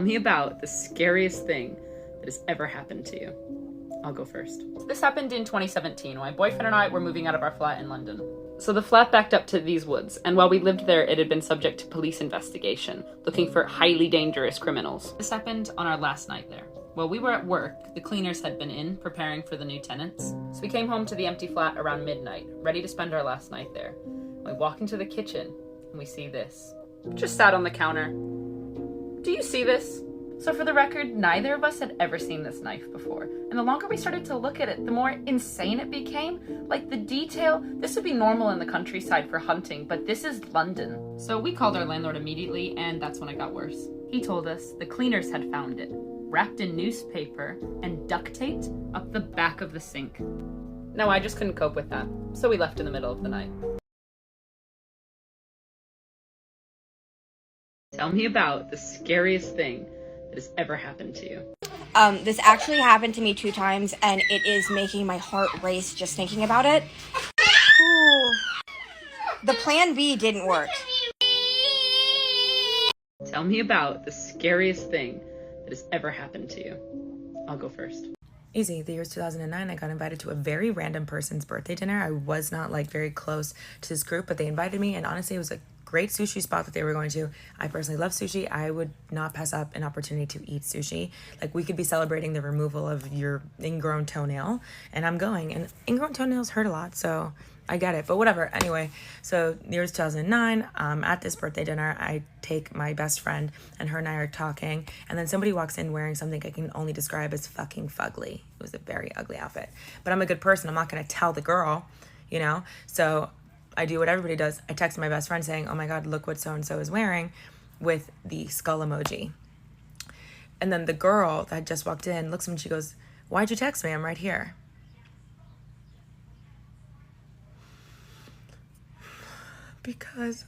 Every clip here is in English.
me about the scariest thing that has ever happened to you. I'll go first. This happened in 2017. My boyfriend and I were moving out of our flat in London. So the flat backed up to these woods, and while we lived there, it had been subject to police investigation, looking for highly dangerous criminals. This happened on our last night there. While we were at work, the cleaners had been in, preparing for the new tenants. So we came home to the empty flat around midnight, ready to spend our last night there. We walk into the kitchen, and we see this. Just sat on the counter. Do you see this? So for the record, neither of us had ever seen this knife before. And the longer we started to look at it, the more insane it became. Like the detail, this would be normal in the countryside for hunting, but this is London. So we called our landlord immediately, and that's when it got worse. He told us the cleaners had found it, wrapped in newspaper and duct taped up the back of the sink. No, I just couldn't cope with that, so we left in the middle of the night. Tell me about the scariest thing that has ever happened to you. This actually happened to me 2 times, and it is making my heart race just thinking about it. Ooh. The plan B didn't work. Tell me about the scariest thing that has ever happened to you. I'll go first. Easy. The year was 2009. I got invited to a very random person's birthday dinner. I was not very close to this group, but they invited me, and honestly, it was a great sushi spot that they were going to. I personally love sushi. I would not pass up an opportunity to eat sushi. We could be celebrating the removal of your ingrown toenail, and I'm going. And ingrown toenails hurt a lot, so I get it. But whatever. Anyway, so the year is 2009. At this birthday dinner, I take my best friend, and her and I are talking, and then somebody walks in wearing something I can only describe as fucking fugly. It was a very ugly outfit. But I'm a good person. I'm not going to tell the girl, So I do what everybody does. I text my best friend saying, oh my God, look what so-and-so is wearing, with the skull emoji. And then the girl that just walked in looks at me and she goes, why'd you text me? I'm right here. Because,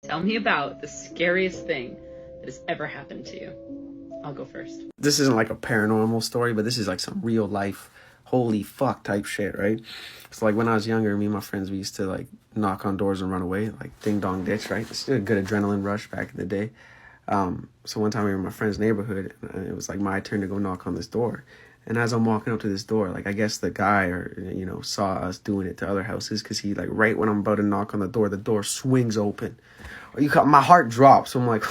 Tell me about the scariest thing that has ever happened to you. I'll go first. This isn't like a paranormal story, but this is like some real life holy fuck type shit, right? So when I was younger, me and my friends, we used to knock on doors and run away, ding dong ditch, right? It's a good adrenaline rush back in the day. So one time we were in my friend's neighborhood, and it was my turn to go knock on this door. And as I'm walking up to this door, I guess the guy saw us doing it to other houses, because he right when I'm about to knock on the door swings open. My heart drops. So I'm like,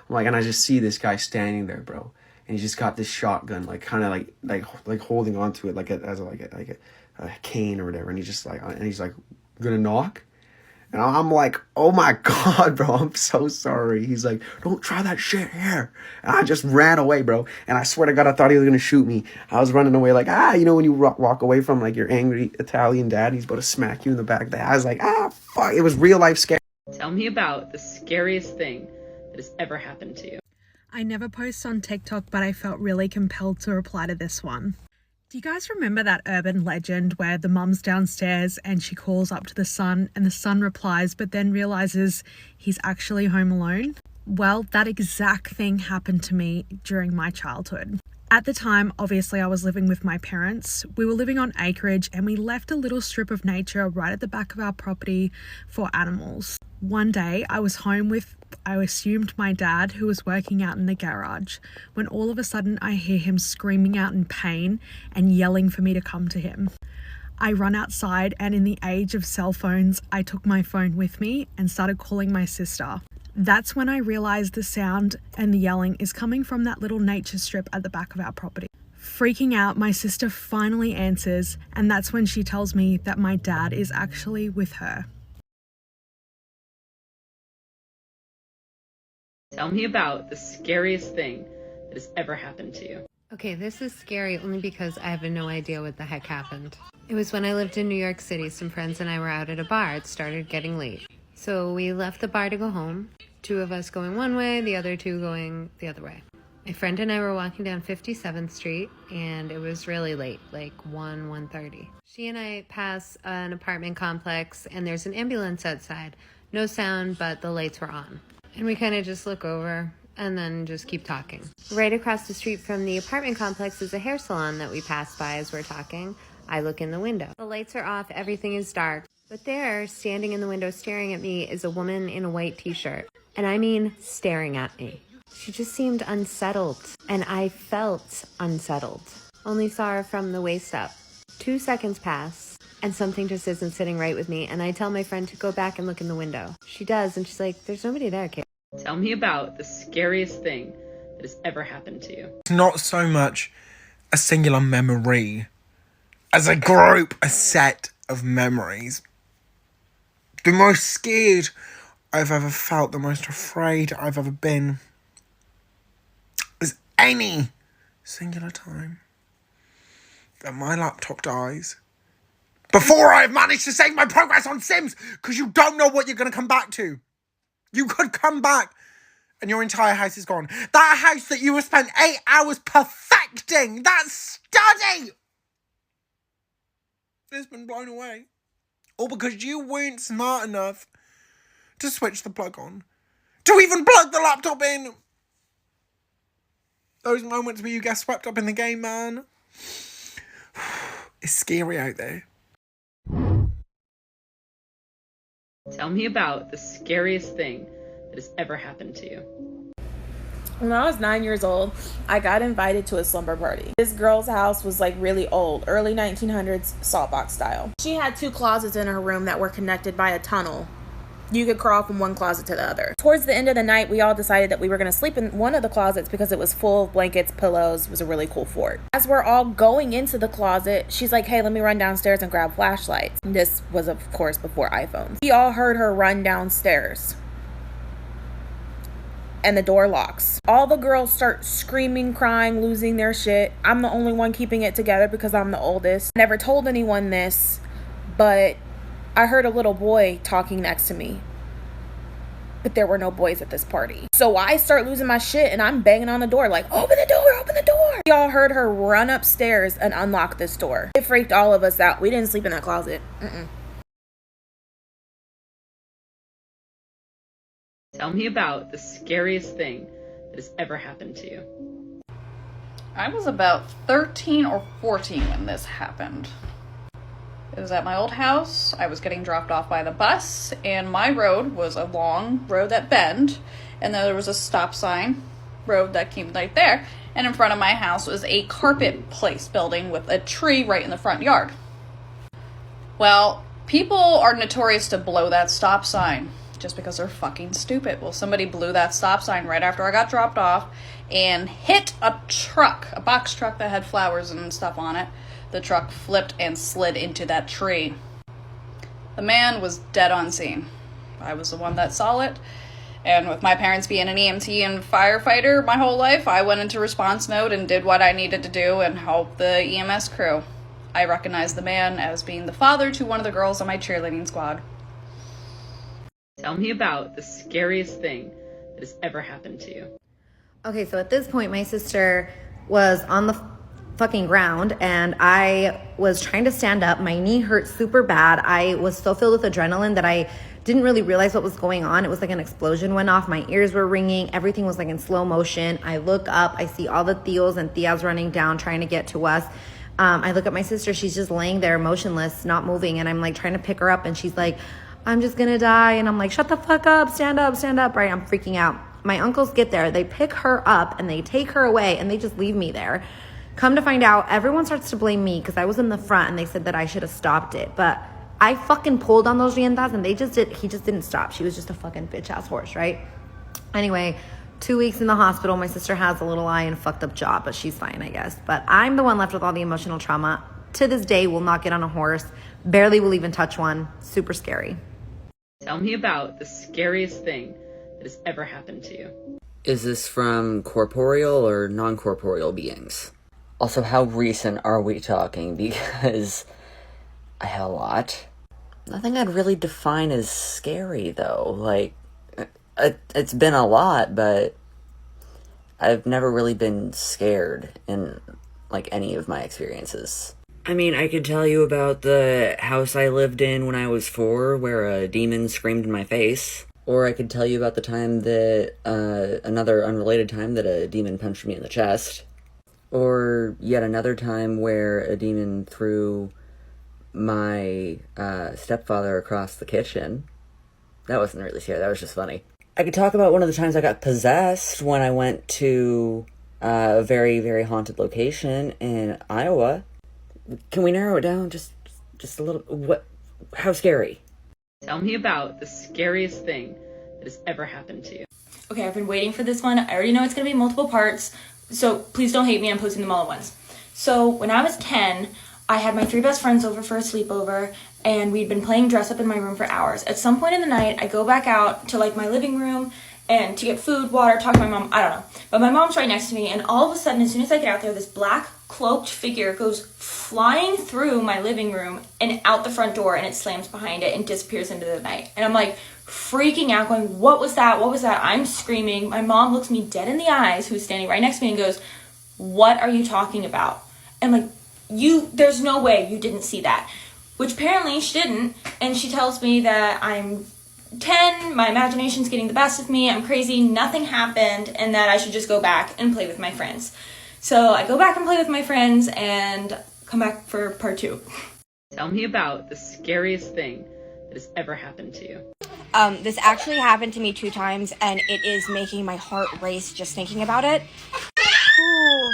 and I just see this guy standing there, bro. And he's just got this shotgun, kind of holding on to it as a cane or whatever. And he's just gonna knock. And I'm like, oh my God, bro, I'm so sorry. He's like, don't try that shit here. And I just ran away, bro. And I swear to God, I thought he was gonna shoot me. I was running away when you walk away from your angry Italian dad, he's about to smack you in the back of the head. I was like, fuck. It was real life scary. Tell me about the scariest thing that has ever happened to you. I never post on TikTok, but I felt really compelled to reply to this one. Do you guys remember that urban legend where the mum's downstairs and she calls up to the son and the son replies but then realizes he's actually home alone? Well, that exact thing happened to me during my childhood. At the time, obviously, I was living with my parents. We were living on acreage and we left a little strip of nature right at the back of our property for animals. One day, I was home with, I assumed, my dad, who was working out in the garage, when all of a sudden I hear him screaming out in pain and yelling for me to come to him. I run outside, and in the age of cell phones, I took my phone with me and started calling my sister. That's when I realized the sound and the yelling is coming from that little nature strip at the back of our property. Freaking out, my sister finally answers, and that's when she tells me that my dad is actually with her. Tell me about the scariest thing that has ever happened to you. Okay, this is scary only because I have no idea what the heck happened. It was when I lived in New York City. Some friends and I were out at a bar. It started getting late. So we left the bar to go home. 2 of us going one way, the other 2 going the other way. My friend and I were walking down 57th Street, and it was really late, 1:30. She and I pass an apartment complex, and there's an ambulance outside. No sound, but the lights were on. And we kind of just look over and then just keep talking. Right across the street from the apartment complex is a hair salon that we pass by as we're talking. I look in the window. The lights are off, everything is dark. But there, standing in the window staring at me, is a woman in a white t-shirt. And I mean staring at me. She just seemed unsettled, and I felt unsettled. Only saw her from the waist up. 2 seconds pass, and something just isn't sitting right with me, and I tell my friend to go back and look in the window. She does, and she's like, there's nobody there, kid. Tell me about the scariest thing that has ever happened to you. It's not so much a singular memory as a group, a set of memories. The most scared I've ever felt, the most afraid I've ever been, is any singular time that my laptop dies before I've managed to save my progress on Sims, because you don't know what you're going to come back to. You could come back and your entire house is gone. That house that you have spent 8 hours perfecting, that study, has been blown away. All because you weren't smart enough to switch the plug on, to even plug the laptop in. Those moments where you get swept up in the game, man. It's scary out there. Tell me about the scariest thing that has ever happened to you. When I was 9 years old, I got invited to a slumber party. This girl's house was like really old, early 1900s saltbox style. She had 2 closets in her room that were connected by a tunnel. You could crawl from one closet to the other. Towards the end of the night, we all decided that we were going to sleep in one of the closets because it was full of blankets, pillows. It was a really cool fort. As we're all going into the closet, she's like, hey, let me run downstairs and grab flashlights. This was, of course, before iPhones. We all heard her run downstairs. And the door locks. All the girls start screaming, crying, losing their shit. I'm the only one keeping it together because I'm the oldest. Never told anyone this, but I heard a little boy talking next to me. But there were no boys at this party. So I start losing my shit and I'm banging on the door like, open the door, open the door. We all heard her run upstairs and unlock this door. It freaked all of us out. We didn't sleep in that closet. Tell me about the scariest thing that has ever happened to you. I was about 13 or 14 when this happened. It was at my old house. I was getting dropped off by the bus, and my road was a long road that bent, and then there was a stop sign road that came right there, and in front of my house was a carpet place building with a tree right in the front yard. Well, people are notorious to blow that stop sign just because they're fucking stupid. Well, somebody blew that stop sign right after I got dropped off and hit a truck, a box truck that had flowers and stuff on it. The truck flipped and slid into that tree. The man was dead on scene. I was the one that saw it. And with my parents being an EMT and firefighter my whole life, I went into response mode and did what I needed to do and help the EMS crew. I recognized the man as being the father to one of the girls on my cheerleading squad. Tell me about the scariest thing that has ever happened to you. Okay, so at this point, my sister was on the fucking ground and I was trying to stand up. My knee hurt super bad. I was so filled with adrenaline that I didn't really realize what was going on. It was like an explosion went off. My ears were ringing. Everything was like in slow motion. I look up. I see all the tios and tias running down trying to get to us. I look at my sister. She's just laying there motionless, not moving. And I'm like trying to pick her up and she's like, I'm just gonna die. And I'm like, shut the fuck up, stand up, right? I'm freaking out. My uncles get there. They pick her up and they take her away and they just leave me there. Come to find out, everyone starts to blame me because I was in the front and they said that I should have stopped it. But I fucking pulled on those riendas and he just didn't stop. She was just a fucking bitch ass horse, right? Anyway, 2 weeks in the hospital. My sister has a little eye and a fucked up jaw, but she's fine, I guess. But I'm the one left with all the emotional trauma. To this day, will not get on a horse. Barely will even touch one. Super scary. Tell me about the scariest thing that has ever happened to you. Is this from corporeal or non-corporeal beings? Also, how recent are we talking? Because I had a lot. Nothing I'd really define as scary, though. Like, it's been a lot, but I've never really been scared in, like, any of my experiences. I mean, I could tell you about the house I lived in when I was 4, where a demon screamed in my face. Or I could tell you about the time that, another unrelated time that a demon punched me in the chest. Or yet another time where a demon threw my stepfather across the kitchen. That wasn't really scary. That was just funny. I could talk about one of the times I got possessed when I went to a very, very haunted location in Iowa. Can we narrow it down just a little? How scary? Tell me about the scariest thing that has ever happened to you. Okay, I've been waiting for this one. I already know it's going to be multiple parts, so please don't hate me. I'm posting them all at once. So when I was 10, I had my 3 best friends over for a sleepover, and we'd been playing dress up in my room for hours. At some point in the night, I go back out to like my living room and to get food, water, talk to my mom, I don't know. But my mom's right next to me, and all of a sudden, as soon as I get out there, this black cloaked figure goes flying through my living room and out the front door, and it slams behind it and disappears into the night. And I'm like freaking out, going, what was that? What was that? I'm screaming. My mom looks me dead in the eyes, who's standing right next to me, and goes, what are you talking about? And like, there's no way you didn't see that. Which apparently she didn't, and she tells me that I'm 10, my imagination's getting the best of me, I'm crazy, nothing happened, and that I should just go back and play with my friends. So I go back and play with my friends and come back for part 2. Tell me about the scariest thing that has ever happened to you. This actually happened to me 2 times, and it is making my heart race just thinking about it. Ooh.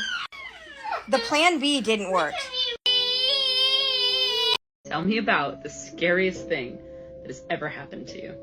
The plan B didn't work. Tell me about the scariest thing that has ever happened to you.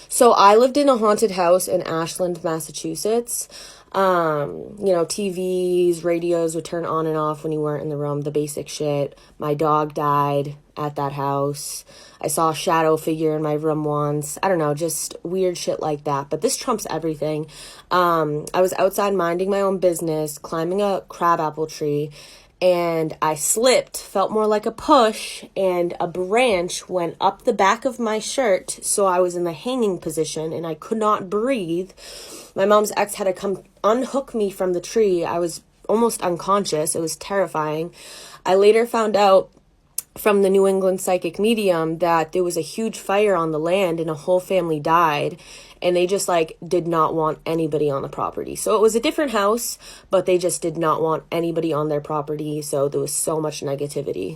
So I lived in a haunted house in Ashland, Massachusetts. TVs, radios would turn on and off when you weren't in the room, the basic shit. My dog died at that house. I saw a shadow figure in my room once. I don't know, just weird shit like that. But this trumps everything. I was outside minding my own business, climbing a crabapple tree, and I slipped, felt more like a push, and a branch went up the back of my shirt, so I was in the hanging position, and I could not breathe. My mom's ex had to come unhook me from the tree. I was almost unconscious. It was terrifying. I later found out from the New England psychic medium that there was a huge fire on the land and a whole family died, and they just did not want anybody on the property. So it was a different house, but they just did not want anybody on their property, so there was so much negativity.